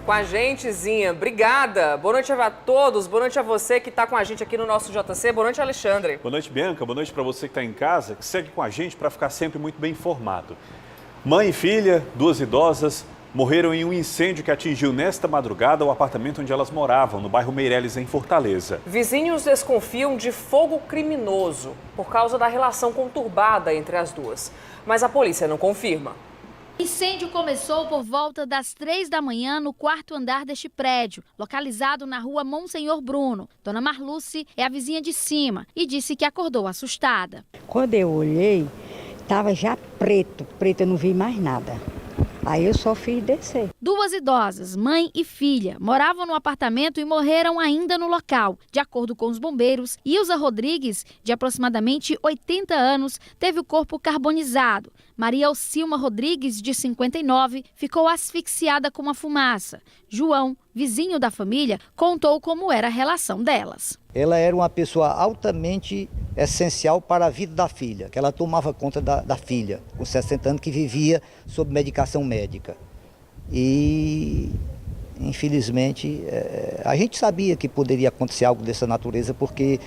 com a gente, Zinha. Obrigada. Boa noite a todos. Boa noite a você que está com a gente aqui no nosso JC. Boa noite, Alexandre. Boa noite, Bianca. Boa noite para você que está em casa, que segue com a gente para ficar sempre muito bem informado. Mãe e filha, duas idosas, morreram em um incêndio que atingiu nesta madrugada o apartamento onde elas moravam, no bairro Meireles, em Fortaleza. Vizinhos desconfiam de fogo criminoso por causa da relação conturbada entre as duas. Mas a polícia não confirma. O incêndio começou por volta das 3 da manhã no quarto andar deste prédio, localizado na rua Monsenhor Bruno. Dona Marluce é a vizinha de cima e disse que acordou assustada. Quando eu olhei, estava já preto, eu não vi mais nada. Aí eu só fiz descer. Duas idosas, mãe e filha, moravam no apartamento e morreram ainda no local. De acordo com os bombeiros, Ilza Rodrigues, de aproximadamente 80 anos, teve o corpo carbonizado. Maria Alcilma Rodrigues, de 59, ficou asfixiada com a fumaça. João, vizinho da família, contou como era a relação delas. Ela era uma pessoa altamente essencial para a vida da filha, que ela tomava conta da filha, com 60 anos, que vivia sob medicação médica. E, infelizmente, a gente sabia que poderia acontecer algo dessa natureza, porque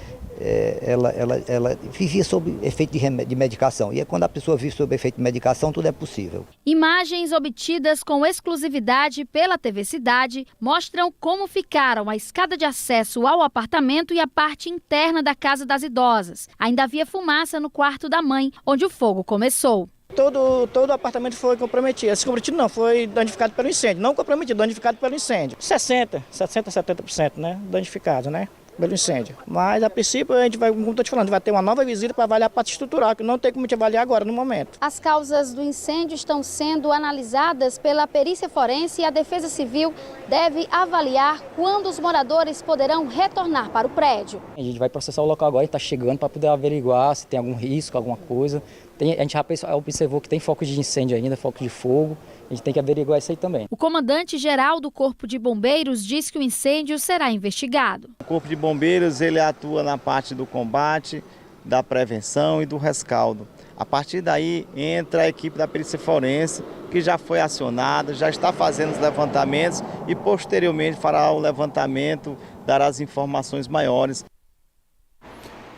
ela vivia sob efeito de medicação. E quando a pessoa vive sob efeito de medicação, tudo é possível. Imagens obtidas com exclusividade pela TV Cidade mostram como ficaram a escada de acesso ao apartamento e a parte interna da casa das idosas. Ainda havia fumaça no quarto da mãe, onde o fogo começou. Todo o apartamento foi comprometido. Esse comprometido não, foi danificado pelo incêndio. Não comprometido, danificado pelo incêndio. 70%, né? Danificado, né? Pelo incêndio. Mas, a princípio, a gente vai, como estou te falando, vai ter uma nova visita para avaliar a parte estrutural, que não tem como a gente avaliar agora, no momento. As causas do incêndio estão sendo analisadas pela perícia forense e a Defesa Civil deve avaliar quando os moradores poderão retornar para o prédio. A gente vai processar o local agora, a gente está chegando para poder averiguar se tem algum risco, alguma coisa. A gente já observou que tem focos de incêndio ainda, focos de fogo. A gente tem que averiguar isso aí também. O comandante-geral do Corpo de Bombeiros diz que o incêndio será investigado. O Corpo de Bombeiros ele atua na parte do combate, da prevenção e do rescaldo. A partir daí entra a equipe da perícia forense, que já foi acionada, já está fazendo os levantamentos e posteriormente fará o levantamento, dará as informações maiores.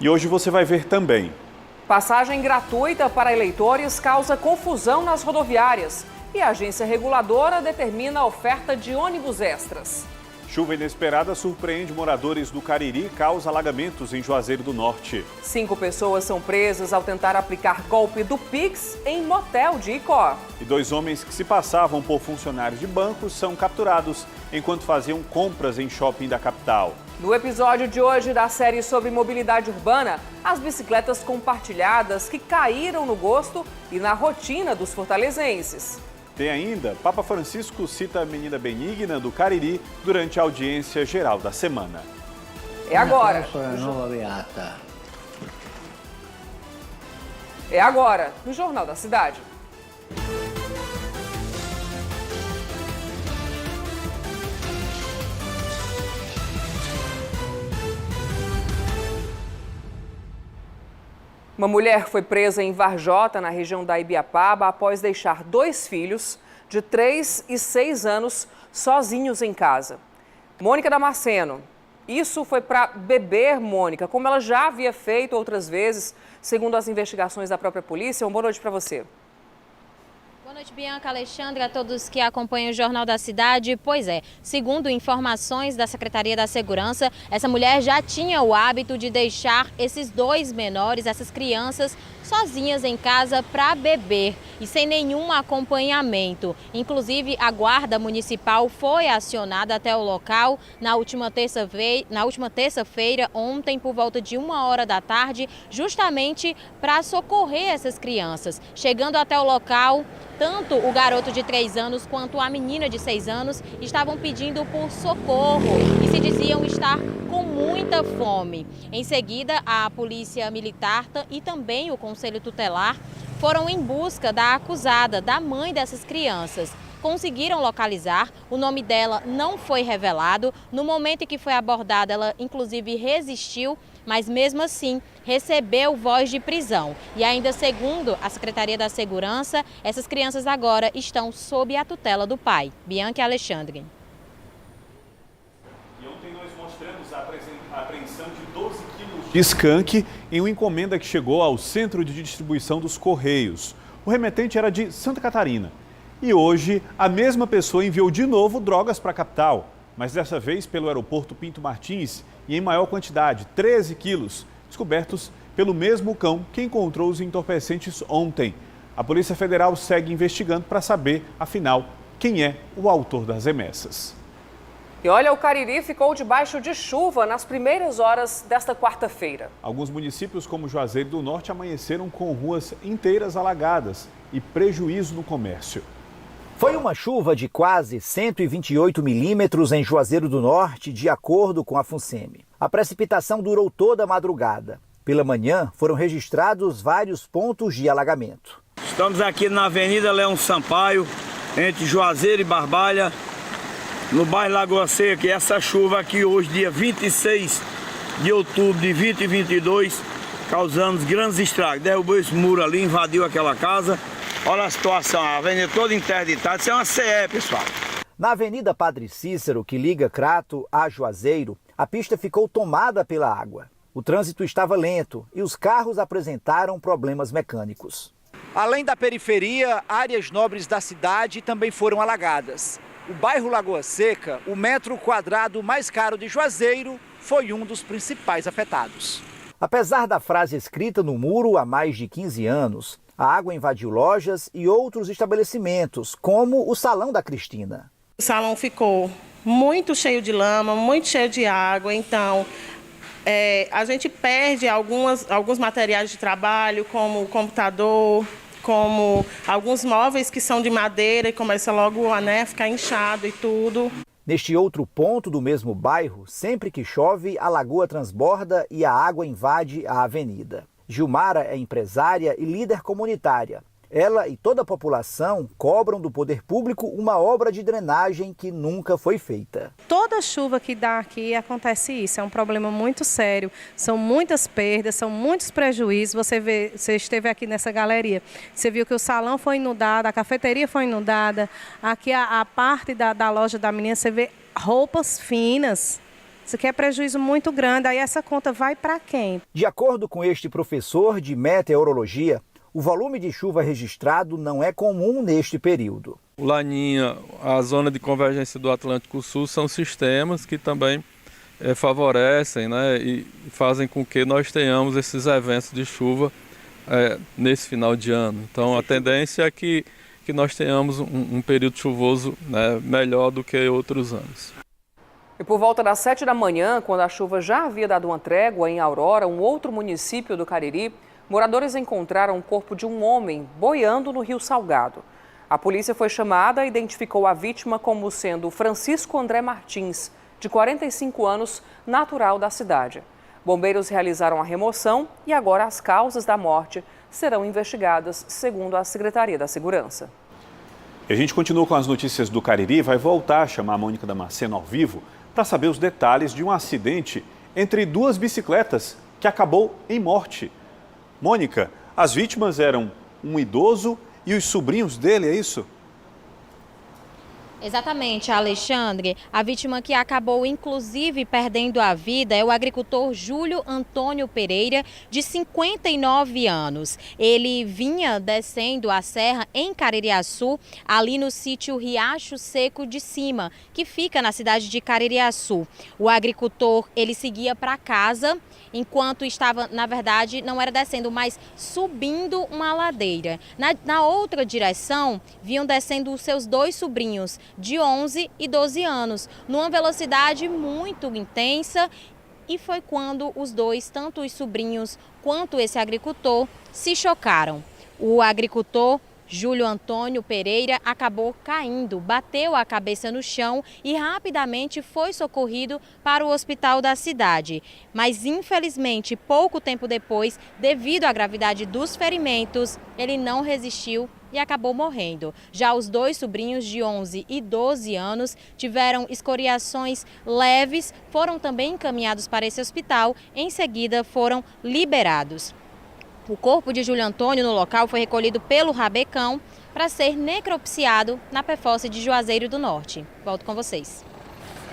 E hoje você vai ver também. Passagem gratuita para eleitores causa confusão nas rodoviárias. E a agência reguladora determina a oferta de ônibus extras. Chuva inesperada surpreende moradores do Cariri e causa alagamentos em Juazeiro do Norte. 5 pessoas são presas ao tentar aplicar golpe do Pix em motel de Icó. E 2 homens que se passavam por funcionários de bancos são capturados enquanto faziam compras em shopping da capital. No episódio de hoje da série sobre mobilidade urbana, as bicicletas compartilhadas que caíram no gosto e na rotina dos fortalezenses. Tem ainda, Papa Francisco cita a menina benigna do Cariri durante a audiência geral da semana. É agora. É agora, no Jornal da Cidade. Uma mulher foi presa em Varjota, na região da Ibiapaba, após deixar 2 filhos de 3 e 6 anos sozinhos em casa. Mônica Damasceno, isso foi para beber, Mônica, como ela já havia feito outras vezes, segundo as investigações da própria polícia. Uma boa noite para você. Boa noite, Bianca, Alexandre, a todos que acompanham o Jornal da Cidade. Pois é, segundo informações da Secretaria da Segurança, essa mulher já tinha o hábito de deixar esses 2 menores, essas crianças, sozinhas em casa para beber e sem nenhum acompanhamento. Inclusive, a Guarda Municipal foi acionada até o local na última terça-feira, ontem, por volta de 1h da tarde, justamente para socorrer essas crianças. Chegando até o local, tanto o garoto de 3 anos quanto a menina de 6 anos estavam pedindo por socorro e se diziam estar com muita fome. Em seguida, a Polícia Militar e também o Conselho Tutelar foram em busca da acusada, da mãe dessas crianças. Conseguiram localizar, o nome dela não foi revelado. No momento em que foi abordada, ela inclusive resistiu, mas mesmo assim recebeu voz de prisão. E ainda segundo a Secretaria da Segurança, essas crianças agora estão sob a tutela do pai. Bianca e Alexandre. skunk em uma encomenda que chegou ao Centro de Distribuição dos Correios. O remetente era de Santa Catarina. E hoje, a mesma pessoa enviou de novo drogas para a capital, mas dessa vez pelo aeroporto Pinto Martins e em maior quantidade, 13 quilos, descobertos pelo mesmo cão que encontrou os entorpecentes ontem. A Polícia Federal segue investigando para saber, afinal, quem é o autor das remessas. E olha, o Cariri ficou debaixo de chuva nas primeiras horas desta quarta-feira. Alguns municípios, como Juazeiro do Norte, amanheceram com ruas inteiras alagadas e prejuízo no comércio. Foi uma chuva de quase 128 milímetros em Juazeiro do Norte, de acordo com a FUNSEMI. A precipitação durou toda a madrugada. Pela manhã, foram registrados vários pontos de alagamento. Estamos aqui na Avenida Leão Sampaio, entre Juazeiro e Barbalha, no bairro Lagoa Seca. E essa chuva aqui hoje, dia 26 de outubro de 2022, causando grandes estragos. Derrubou esse muro ali, invadiu aquela casa. Olha a situação, a avenida toda interditada. Isso é uma CE, pessoal. Na Avenida Padre Cícero, que liga Crato a Juazeiro, a pista ficou tomada pela água. O trânsito estava lento e os carros apresentaram problemas mecânicos. Além da periferia, áreas nobres da cidade também foram alagadas. O bairro Lagoa Seca, o metro quadrado mais caro de Juazeiro, foi um dos principais afetados. Apesar da frase escrita no muro há mais de 15 anos, a água invadiu lojas e outros estabelecimentos, como o Salão da Cristina. O salão ficou muito cheio de lama, muito cheio de água, então a gente perde alguns materiais de trabalho, como o computador, como alguns móveis que são de madeira e começa logo a ficar inchado e tudo. Neste outro ponto do mesmo bairro, sempre que chove, a lagoa transborda e a água invade a avenida. Gilmara é empresária e líder comunitária. Ela e toda a população cobram do poder público uma obra de drenagem que nunca foi feita. Toda chuva que dá aqui acontece isso, é um problema muito sério, são muitas perdas, são muitos prejuízos. Você esteve aqui nessa galeria, você viu que o salão foi inundado, a cafeteria foi inundada, aqui a parte da loja da menina, você vê roupas finas. Isso aqui é prejuízo muito grande, aí essa conta vai para quem? De acordo com este professor de meteorologia, o volume de chuva registrado não é comum neste período. O Laninha, a zona de convergência do Atlântico Sul, são sistemas que também favorecem, e fazem com que nós tenhamos esses eventos de chuva nesse final de ano. Então a tendência é que nós tenhamos um período chuvoso melhor do que outros anos. E por volta das 7 da manhã, quando a chuva já havia dado uma trégua em Aurora, um outro município do Cariri, moradores encontraram o corpo de um homem boiando no Rio Salgado. A polícia foi chamada e identificou a vítima como sendo Francisco André Martins, de 45 anos, natural da cidade. Bombeiros realizaram a remoção e agora as causas da morte serão investigadas, segundo a Secretaria da Segurança. E a gente continua com as notícias do Cariri, vai voltar a chamar a Mônica Damasceno ao vivo para saber os detalhes de um acidente entre duas bicicletas que acabou em morte. Mônica, as vítimas eram um idoso e os sobrinhos dele, é isso? Exatamente, Alexandre. A vítima que acabou inclusive perdendo a vida é o agricultor Júlio Antônio Pereira, de 59 anos. Ele vinha descendo a serra em Caririaçu, ali no sítio Riacho Seco de Cima, que fica na cidade de Caririaçu. O agricultor, ele seguia para casa, enquanto estava, na verdade, não era descendo, mas subindo uma ladeira. Na outra direção, vinham descendo os seus dois sobrinhos, de 11 e 12 anos, numa velocidade muito intensa, e foi quando os dois, tanto os sobrinhos quanto esse agricultor, se chocaram. O agricultor Júlio Antônio Pereira acabou caindo, bateu a cabeça no chão e rapidamente foi socorrido para o hospital da cidade. Mas infelizmente, pouco tempo depois, devido à gravidade dos ferimentos, ele não resistiu e acabou morrendo. Já os dois sobrinhos de 11 e 12 anos tiveram escoriações leves, foram também encaminhados para esse hospital, em seguida foram liberados. O corpo de Júlio Antônio no local foi recolhido pelo Rabecão para ser necropsiado na PFOS de Juazeiro do Norte. Volto com vocês.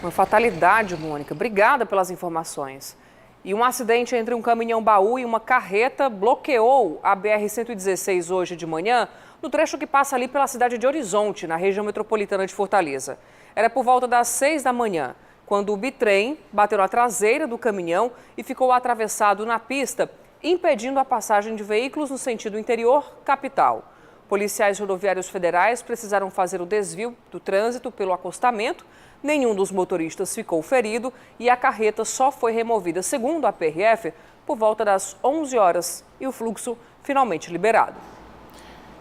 Uma fatalidade, Mônica. Obrigada pelas informações. E um acidente entre um caminhão-baú e uma carreta bloqueou a BR-116 hoje de manhã, no trecho que passa ali pela cidade de Horizonte, na região metropolitana de Fortaleza. Era por volta das 6 da manhã, quando o bitrem bateu na traseira do caminhão e ficou atravessado na pista, impedindo a passagem de veículos no sentido interior-capital. Policiais rodoviários federais precisaram fazer o desvio do trânsito pelo acostamento. Nenhum dos motoristas ficou ferido e a carreta só foi removida, segundo a PRF, por volta das 11 horas e o fluxo finalmente liberado.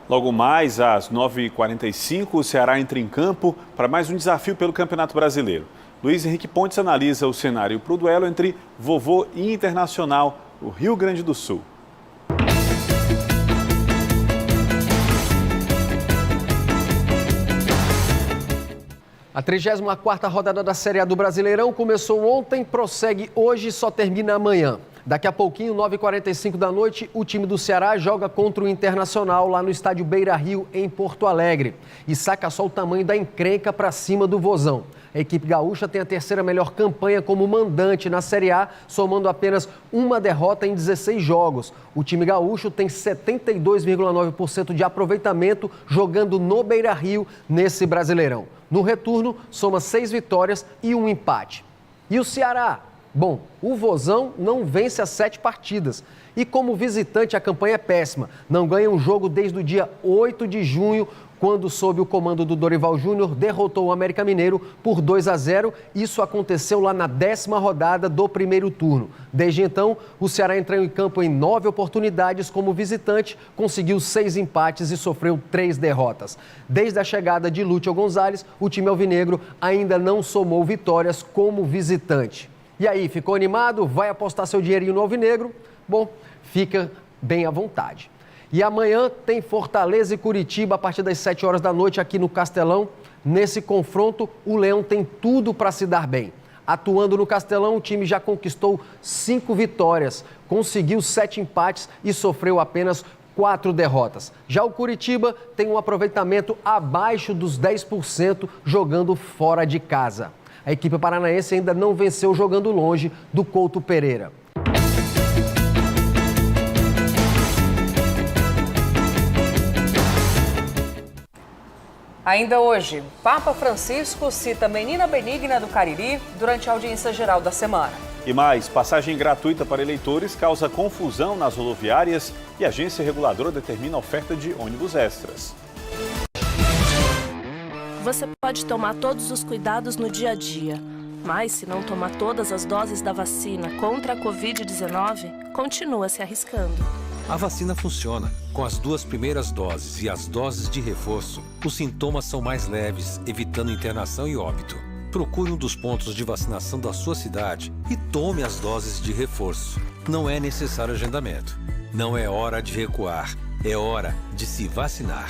Logo mais, às 9h45, o Ceará entra em campo para mais um desafio pelo Campeonato Brasileiro. Luiz Henrique Pontes analisa o cenário para o duelo entre Vovô e Internacional, o Rio Grande do Sul. A 34ª rodada da Série A do Brasileirão começou ontem, prossegue hoje e só termina amanhã. Daqui a pouquinho, 9h45 da noite, o time do Ceará joga contra o Internacional lá no estádio Beira-Rio, em Porto Alegre. E saca só o tamanho da encrenca para cima do Vozão. A equipe gaúcha tem a terceira melhor campanha como mandante na Série A, somando apenas uma derrota em 16 jogos. O time gaúcho tem 72,9% de aproveitamento jogando no Beira-Rio nesse Brasileirão. No retorno, soma 6 vitórias e 1 empate. E o Ceará? Bom, o Vozão não vence as 7 partidas. E como visitante, a campanha é péssima. Não ganha um jogo desde o dia 8 de junho, quando, sob o comando do Dorival Júnior, derrotou o América Mineiro por 2-0. Isso aconteceu lá na 10ª rodada do primeiro turno. Desde então, o Ceará entrou em campo em 9 oportunidades como visitante, conseguiu 6 empates e sofreu 3 derrotas. Desde a chegada de Lúcio Gonzalez, o time alvinegro ainda não somou vitórias como visitante. E aí, ficou animado? Vai apostar seu dinheirinho no alvinegro? Bom, fica bem à vontade. E amanhã tem Fortaleza e Curitiba a partir das 7 horas da noite aqui no Castelão. Nesse confronto, o Leão tem tudo para se dar bem. Atuando no Castelão, o time já conquistou 5 vitórias, conseguiu 7 empates e sofreu apenas 4 derrotas. Já o Curitiba tem um aproveitamento abaixo dos 10% jogando fora de casa. A equipe paranaense ainda não venceu jogando longe do Couto Pereira. Ainda hoje, Papa Francisco cita Menina Benigna do Cariri durante a audiência geral da semana. E mais, passagem gratuita para eleitores causa confusão nas rodoviárias e a agência reguladora determina a oferta de ônibus extras. Você pode tomar todos os cuidados no dia a dia, mas se não tomar todas as doses da vacina contra a Covid-19, continua se arriscando. A vacina funciona. Com as 2 primeiras doses e as doses de reforço, os sintomas são mais leves, evitando internação e óbito. Procure um dos pontos de vacinação da sua cidade e tome as doses de reforço. Não é necessário agendamento. Não é hora de recuar. É hora de se vacinar.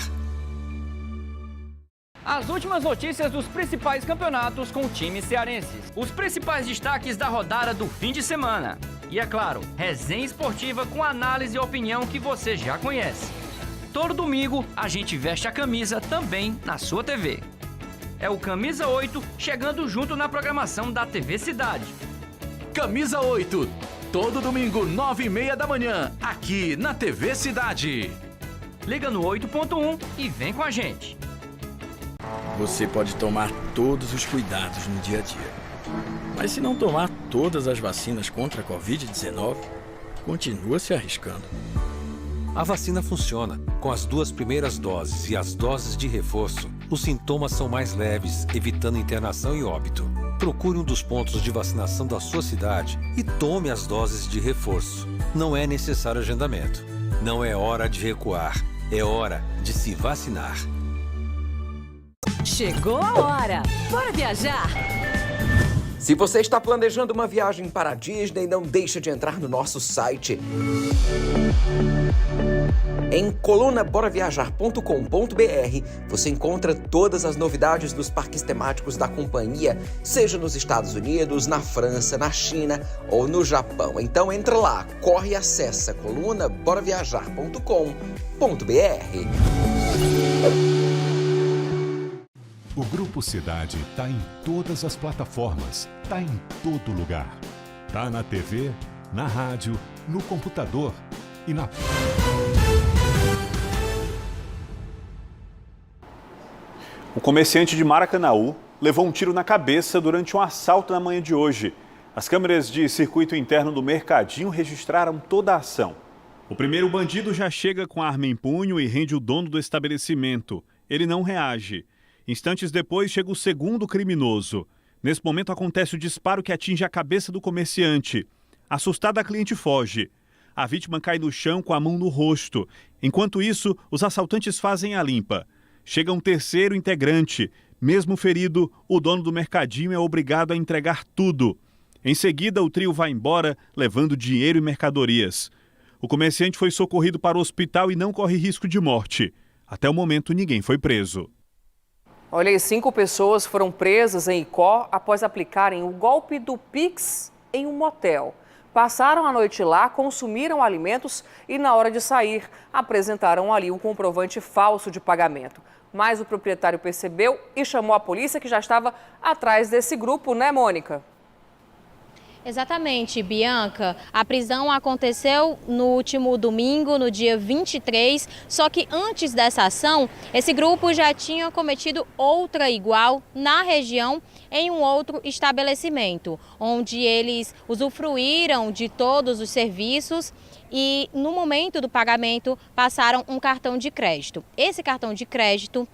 As últimas notícias dos principais campeonatos com times cearenses. Os principais destaques da rodada do fim de semana. E, é claro, resenha esportiva com análise e opinião que você já conhece. Todo domingo, a gente veste a camisa também na sua TV. É o Camisa 8 chegando junto na programação da TV Cidade. Camisa 8, todo domingo, 9h30 da manhã, aqui na TV Cidade. Liga no 8.1 e vem com a gente. Você pode tomar todos os cuidados no dia a dia. Mas se não tomar todas as vacinas contra a Covid-19, continua se arriscando. A vacina funciona. Com as 2 primeiras doses e as doses de reforço, os sintomas são mais leves, evitando internação e óbito. Procure um dos pontos de vacinação da sua cidade e tome as doses de reforço. Não é necessário agendamento. Não é hora de recuar. É hora de se vacinar. Chegou a hora! Bora viajar! Se você está planejando uma viagem para a Disney, não deixe de entrar no nosso site. Em colunaboraviajar.com.br você encontra todas as novidades dos parques temáticos da companhia, seja nos Estados Unidos, na França, na China ou no Japão. Então entra lá, corre e acessa colunaboraviajar.com.br. O Grupo Cidade está em todas as plataformas, está em todo lugar. Está na TV, na rádio, no computador e na... O comerciante de Maracanaú levou um tiro na cabeça durante um assalto na manhã de hoje. As câmeras de circuito interno do Mercadinho registraram toda a ação. O primeiro bandido já chega com a arma em punho e rende o dono do estabelecimento. Ele não reage. Instantes depois chega o segundo criminoso. Nesse momento acontece o disparo que atinge a cabeça do comerciante. Assustada, a cliente foge. A vítima cai no chão com a mão no rosto. Enquanto isso, os assaltantes fazem a limpa. Chega um terceiro integrante. Mesmo ferido, o dono do Mercadinho é obrigado a entregar tudo. Em seguida, o trio vai embora, levando dinheiro e mercadorias. O comerciante foi socorrido para o hospital e não corre risco de morte. Até o momento, ninguém foi preso. Olha aí, 5 pessoas foram presas em Icó após aplicarem o golpe do Pix em um motel. Passaram a noite lá, consumiram alimentos e, na hora de sair, apresentaram ali um comprovante falso de pagamento. Mas o proprietário percebeu e chamou a polícia, que já estava atrás desse grupo, né, Mônica? Exatamente, Bianca. A prisão aconteceu no último domingo, no dia 23, só que antes dessa ação, esse grupo já tinha cometido outra igual na região, em um outro estabelecimento, onde eles usufruíram de todos os serviços e, no momento do pagamento, passaram um cartão de crédito. Esse cartão de crédito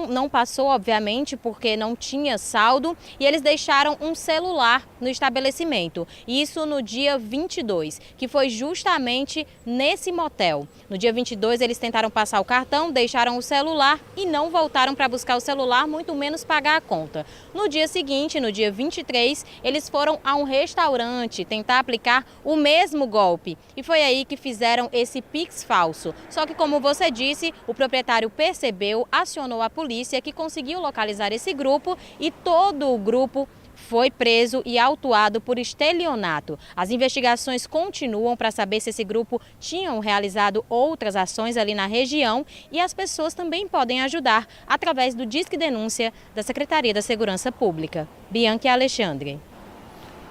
não passou, obviamente, porque não tinha saldo, e eles deixaram um celular no estabelecimento. Isso no dia 22, que foi justamente nesse motel. No dia 22, eles tentaram passar o cartão, deixaram o celular e não voltaram para buscar o celular, muito menos pagar a conta. No dia seguinte, no dia 23, eles foram a um restaurante tentar aplicar o mesmo golpe. E foi aí que fizeram esse Pix falso. Só que, como você disse, o proprietário percebeu, acionou a polícia, que conseguiu localizar esse grupo, e todo o grupo foi preso e autuado por estelionato. As investigações continuam para saber se esse grupo tinham realizado outras ações ali na região, e as pessoas também podem ajudar através do Disque Denúncia da Secretaria da Segurança Pública. Bianca e Alexandre.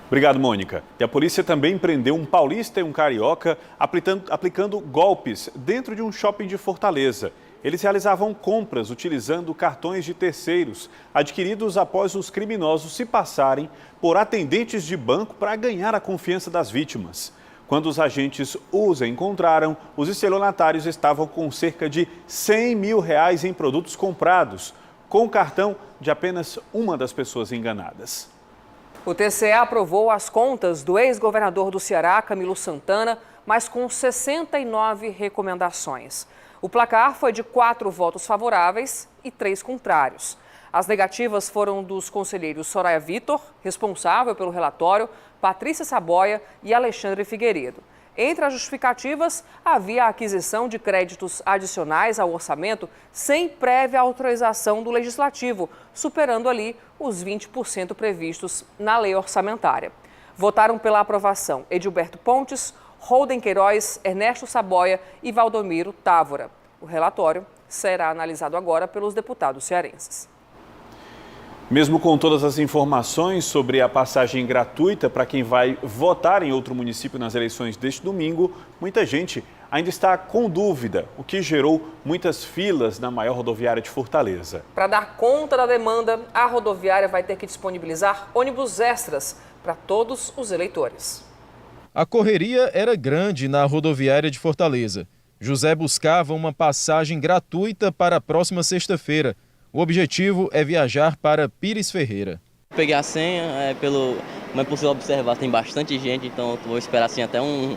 Obrigado, Mônica. E a polícia também prendeu um paulista e um carioca aplicando golpes dentro de um shopping de Fortaleza. Eles realizavam compras utilizando cartões de terceiros, adquiridos após os criminosos se passarem por atendentes de banco para ganhar a confiança das vítimas. Quando os agentes os encontraram, os estelionatários estavam com cerca de R$100 mil em produtos comprados, com o cartão de apenas uma das pessoas enganadas. O TCE aprovou as contas do ex-governador do Ceará, Camilo Santana, mas com 69 recomendações. O placar foi de 4 votos favoráveis e 3 contrários. As negativas foram dos conselheiros Soraya Vitor, responsável pelo relatório, Patrícia Saboia e Alexandre Figueiredo. Entre as justificativas, havia a aquisição de créditos adicionais ao orçamento sem prévia autorização do Legislativo, superando ali os 20% previstos na lei orçamentária. Votaram pela aprovação Edilberto Pontes, Holden Queiroz, Ernesto Saboia e Valdomiro Távora. O relatório será analisado agora pelos deputados cearenses. Mesmo com todas as informações sobre a passagem gratuita para quem vai votar em outro município nas eleições deste domingo, muita gente ainda está com dúvida, o que gerou muitas filas na maior rodoviária de Fortaleza. Para dar conta da demanda, a rodoviária vai ter que disponibilizar ônibus extras para todos os eleitores. A correria era grande na rodoviária de Fortaleza. José buscava uma passagem gratuita para a próxima sexta-feira. O objetivo é viajar para Pires Ferreira. Peguei a senha, como é possível observar, tem bastante gente, então vou esperar assim, até um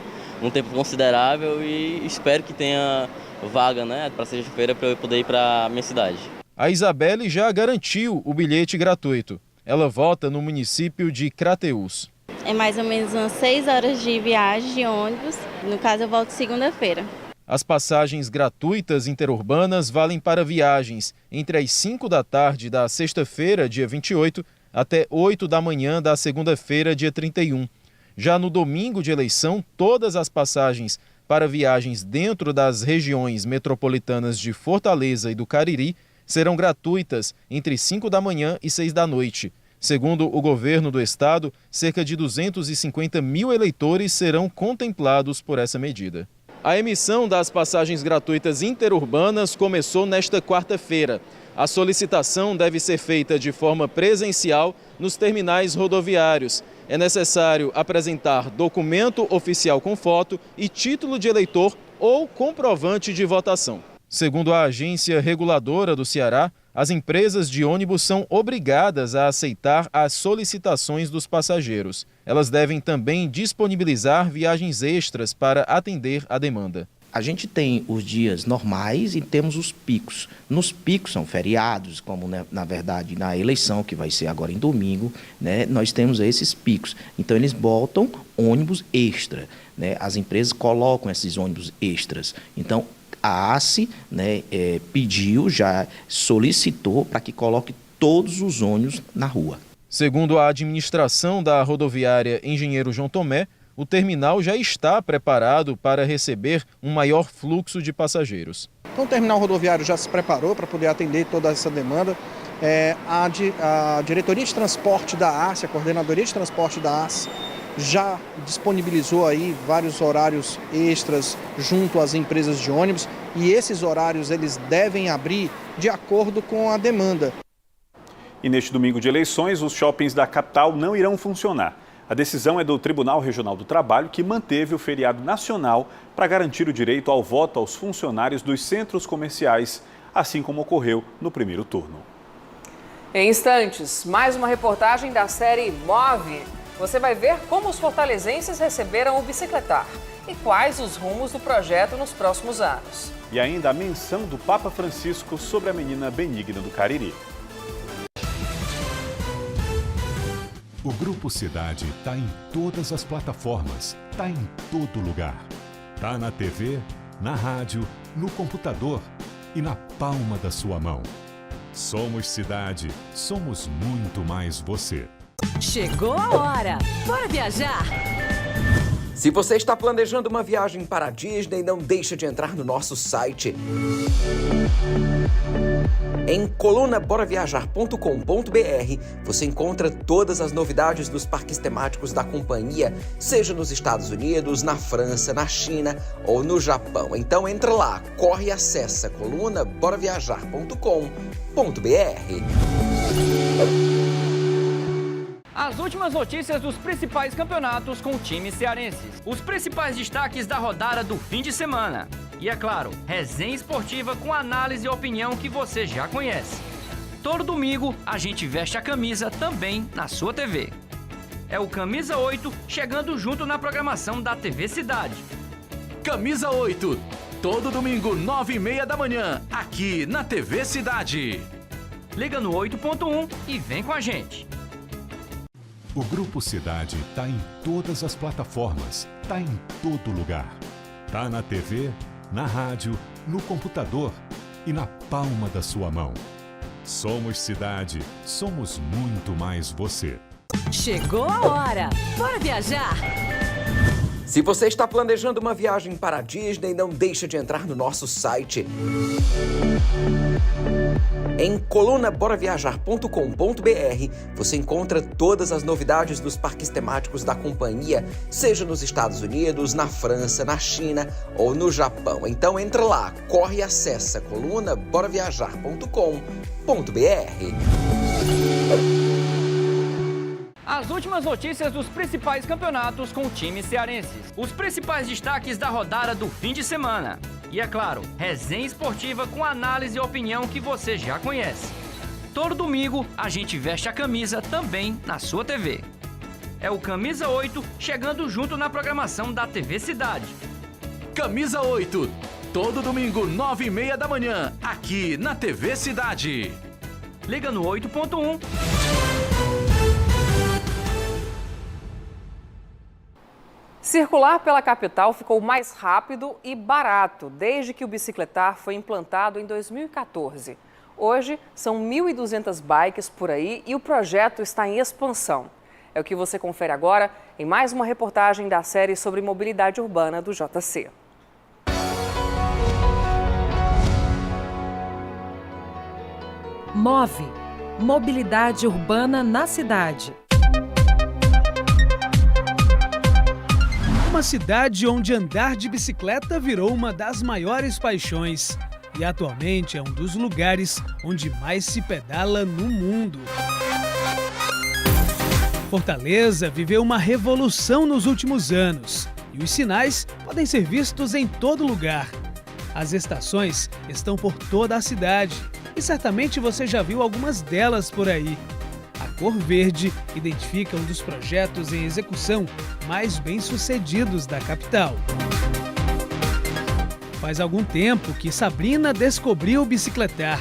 tempo considerável, e espero que tenha vaga, para sexta-feira, para eu poder ir para a minha cidade. A Isabelle já garantiu o bilhete gratuito. Ela vota no município de Crateús. É mais ou menos umas 6 horas de viagem de ônibus. No caso, eu volto segunda-feira. As passagens gratuitas interurbanas valem para viagens entre as 5 da tarde da sexta-feira, dia 28, até 8 da manhã da segunda-feira, dia 31. Já no domingo de eleição, todas as passagens para viagens dentro das regiões metropolitanas de Fortaleza e do Cariri serão gratuitas entre 5 da manhã e 6 da noite. Segundo o governo do estado, cerca de 250 mil eleitores serão contemplados por essa medida. A emissão das passagens gratuitas interurbanas começou nesta quarta-feira. A solicitação deve ser feita de forma presencial nos terminais rodoviários. É necessário apresentar documento oficial com foto e título de eleitor ou comprovante de votação. Segundo a agência reguladora do Ceará, as empresas de ônibus são obrigadas a aceitar as solicitações dos passageiros. Elas devem também disponibilizar viagens extras para atender a demanda. A gente tem os dias normais e temos os picos. Nos picos são feriados, como na verdade na eleição, que vai ser agora em domingo, né, nós temos esses picos. Então eles botam ônibus extra, né, as empresas colocam esses ônibus extras. Então a ACE, né, pediu, já solicitou para que coloque todos os ônibus na rua. Segundo a administração da rodoviária Engenheiro João Tomé, o terminal já está preparado para receber um maior fluxo de passageiros. Então o terminal rodoviário já se preparou para poder atender toda essa demanda. A diretoria de transporte da ACE, a coordenadoria de transporte da ACE, já disponibilizou aí vários horários extras junto às empresas de ônibus e esses horários eles devem abrir de acordo com a demanda. E neste domingo de eleições, os shoppings da capital não irão funcionar. A decisão é do Tribunal Regional do Trabalho, que manteve o feriado nacional para garantir o direito ao voto aos funcionários dos centros comerciais, assim como ocorreu no primeiro turno. Em instantes, mais uma reportagem da série Move. Você vai ver como os fortalezenses receberam o bicicletar e quais os rumos do projeto nos próximos anos. E ainda a menção do Papa Francisco sobre a menina Benigna do Cariri. O Grupo Cidade está em todas as plataformas, está em todo lugar. Está na TV, na rádio, no computador e na palma da sua mão. Somos Cidade, somos muito mais você. Chegou a hora! Bora viajar! Se você está planejando uma viagem para a Disney, não deixe de entrar no nosso site. Em colunaboraviajar.com.br você encontra todas as novidades dos parques temáticos da companhia, seja nos Estados Unidos, na França, na China ou no Japão. Então entra lá, corre e acessa colunaboraviajar.com.br. As últimas notícias dos principais campeonatos com times cearenses. Os principais destaques da rodada do fim de semana. E é claro, resenha esportiva com análise e opinião que você já conhece. Todo domingo a gente veste a camisa também na sua TV. É o Camisa 8 chegando junto na programação da TV Cidade. Camisa 8, todo domingo 9h30 da manhã, aqui na TV Cidade. Liga no 8.1 e vem com a gente. O Grupo Cidade está em todas as plataformas, está em todo lugar. Está na TV, na rádio, no computador e na palma da sua mão. Somos Cidade, somos muito mais você. Chegou a hora! Bora viajar! Se você está planejando uma viagem para a Disney, não deixe de entrar no nosso site. Em colunaboraviajar.com.br você encontra todas as novidades dos parques temáticos da companhia, seja nos Estados Unidos, na França, na China ou no Japão. Então entra lá, corre e acessa colunaboraviajar.com.br. As últimas notícias dos principais campeonatos com times cearenses. Os principais destaques da rodada do fim de semana. E é claro, resenha esportiva com análise e opinião que você já conhece. Todo domingo a gente veste a camisa também na sua TV. É o Camisa 8 chegando junto na programação da TV Cidade. Camisa 8, todo domingo 9h30 da manhã, aqui na TV Cidade. Liga no 8.1. Circular pela capital ficou mais rápido e barato desde que o bicicletar foi implantado em 2014. Hoje, são 1.200 bikes por aí e o projeto está em expansão. É o que você confere agora em mais uma reportagem da série sobre mobilidade urbana do JC. Move. Mobilidade urbana na cidade. Uma cidade onde andar de bicicleta virou uma das maiores paixões e atualmente é um dos lugares onde mais se pedala no mundo. Fortaleza viveu uma revolução nos últimos anos e os sinais podem ser vistos em todo lugar. As estações estão por toda a cidade e certamente você já viu algumas delas por aí. A cor verde identifica um dos projetos em execução mais bem-sucedidos da capital. Faz algum tempo que Sabrina descobriu o bicicletar.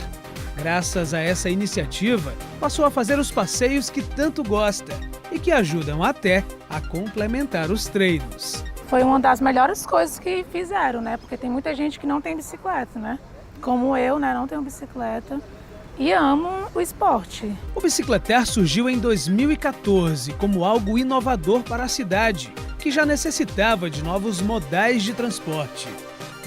Graças a essa iniciativa, passou a fazer os passeios que tanto gosta e que ajudam até a complementar os treinos. Foi uma das melhores coisas que fizeram, né? Porque tem muita gente que não tem bicicleta, né? Como eu, né? Não tenho bicicleta e amo o esporte. O bicicletar surgiu em 2014 como algo inovador para a cidade, que já necessitava de novos modais de transporte.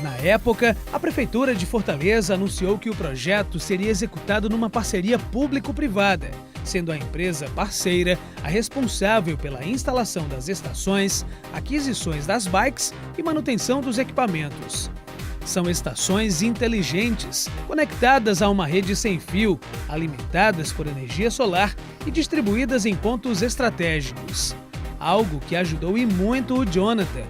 Na época, a Prefeitura de Fortaleza anunciou que o projeto seria executado numa parceria público-privada, sendo a empresa parceira a responsável pela instalação das estações, aquisições das bikes e manutenção dos equipamentos. São estações inteligentes, conectadas a uma rede sem fio, alimentadas por energia solar e distribuídas em pontos estratégicos. Algo que ajudou e muito o Jonathan.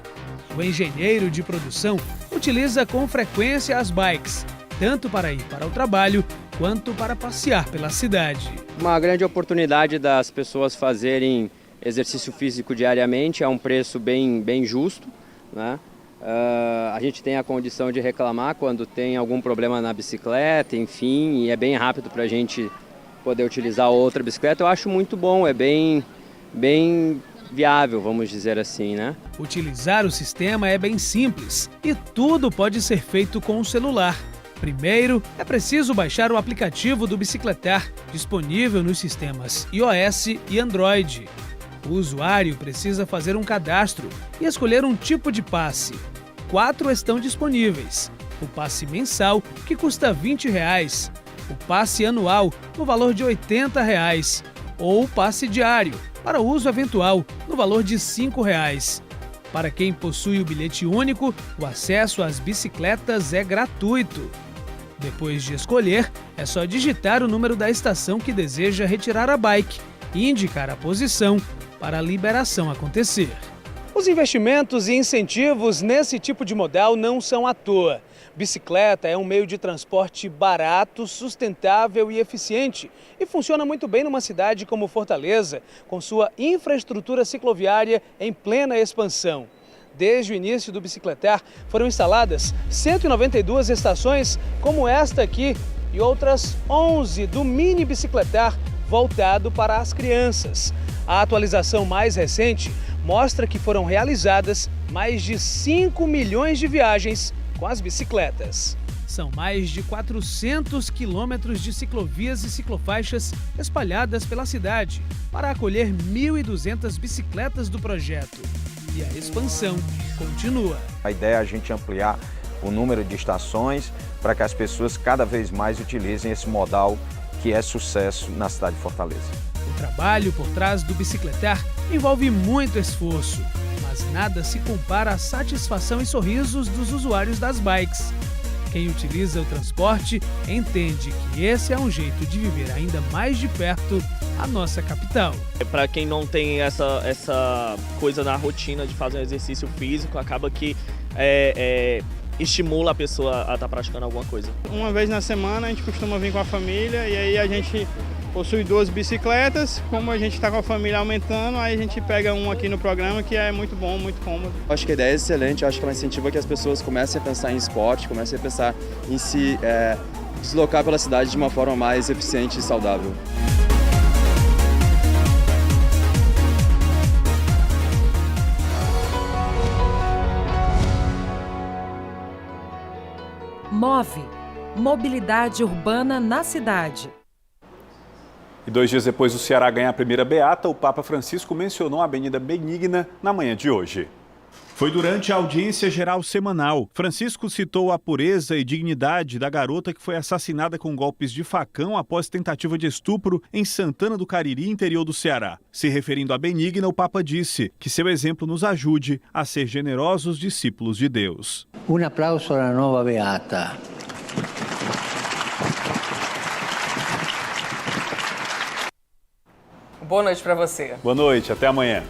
O engenheiro de produção utiliza com frequência as bikes, tanto para ir para o trabalho quanto para passear pela cidade. Uma grande oportunidade das pessoas fazerem exercício físico diariamente a um preço bem justo, né? A gente tem a condição de reclamar quando tem algum problema na bicicleta, enfim, e é bem rápido para a gente poder utilizar outra bicicleta. Eu acho muito bom, é bem viável, vamos dizer assim, né? Utilizar o sistema é bem simples e tudo pode ser feito com o celular. Primeiro, é preciso baixar o aplicativo do Bicicletar, disponível nos sistemas iOS e Android. O usuário precisa fazer um cadastro e escolher um tipo de passe. 4 estão disponíveis. O passe mensal, que custa R$ 20, o passe anual, no valor de R$ 80, ou o passe diário, para uso eventual, no valor de R$ 5. Para quem possui o bilhete único, o acesso às bicicletas é gratuito. Depois de escolher, é só digitar o número da estação que deseja retirar a bike e indicar a posição para a liberação acontecer. Os investimentos e incentivos nesse tipo de modal não são à toa. Bicicleta é um meio de transporte barato, sustentável e eficiente e funciona muito bem numa cidade como Fortaleza, com sua infraestrutura cicloviária em plena expansão. Desde o início do Bicicletar, foram instaladas 192 estações como esta aqui e outras 11 do Mini Bicicletar voltado para as crianças. A atualização mais recente mostra que foram realizadas mais de 5 milhões de viagens com as bicicletas. São mais de 400 quilômetros de ciclovias e ciclofaixas espalhadas pela cidade para acolher 1.200 bicicletas do projeto. E a expansão continua. A ideia é a gente ampliar o número de estações para que as pessoas cada vez mais utilizem esse modal que é sucesso na cidade de Fortaleza. O trabalho por trás do Bicicletar envolve muito esforço, mas nada se compara à satisfação e sorrisos dos usuários das bikes. Quem utiliza o transporte entende que esse é um jeito de viver ainda mais de perto a nossa capital. Para quem não tem essa coisa na rotina de fazer um exercício físico, acaba que estimula a pessoa a estar praticando alguma coisa. Uma vez na semana a gente costuma vir com a família e aí a gente possui 2 bicicletas. Como a gente está com a família aumentando, aí a gente pega um aqui no programa que é muito bom, muito cômodo. Acho que a ideia é excelente, acho que ela incentiva que as pessoas comecem a pensar em esporte, comecem a pensar em se deslocar pela cidade de uma forma mais eficiente e saudável. Move. Mobilidade urbana na cidade. E 2 dias depois do Ceará ganhar a primeira beata, o Papa Francisco mencionou a Avenida Benigna na manhã de hoje. Foi durante a audiência geral semanal. Francisco citou a pureza e dignidade da garota que foi assassinada com golpes de facão após tentativa de estupro em Santana do Cariri, interior do Ceará. Se referindo a Benigna, o Papa disse que seu exemplo nos ajude a ser generosos discípulos de Deus. Um aplauso à nova beata. Boa noite para você. Boa noite, até amanhã.